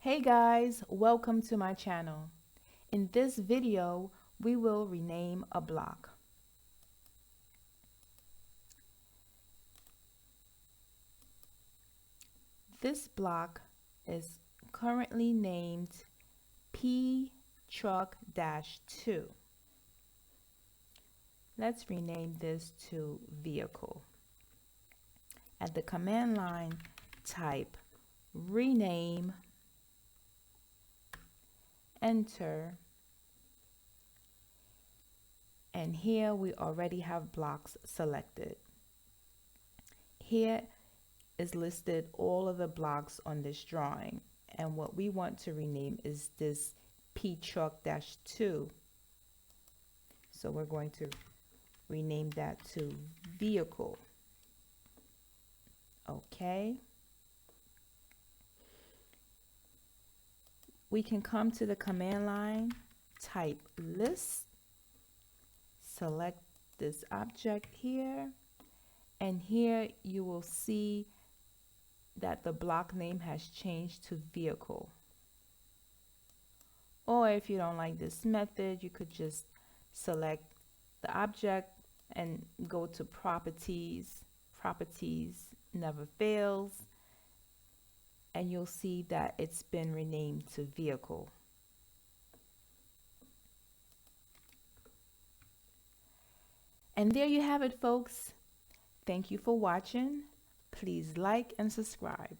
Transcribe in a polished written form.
Hey guys, welcome to my channel. In this video, we will rename a block. This block is currently named P Truck-2. Let's rename this to Vehicle. At the command line, type rename, enter, and here we already have blocks selected. Here is listed all of the blocks on this drawing, and what we want to rename is this P Truck-2. So we're going to rename that to Vehicle. Okay. We can come to the command line, type list, select this object here, and here you will see that the block name has changed to Vehicle. Or if you don't like this method, you could just select the object and go to Properties. Properties never fails, and you'll see that it's been renamed to Vehicle. And there you have it, folks. Thank you for watching. Please like and subscribe.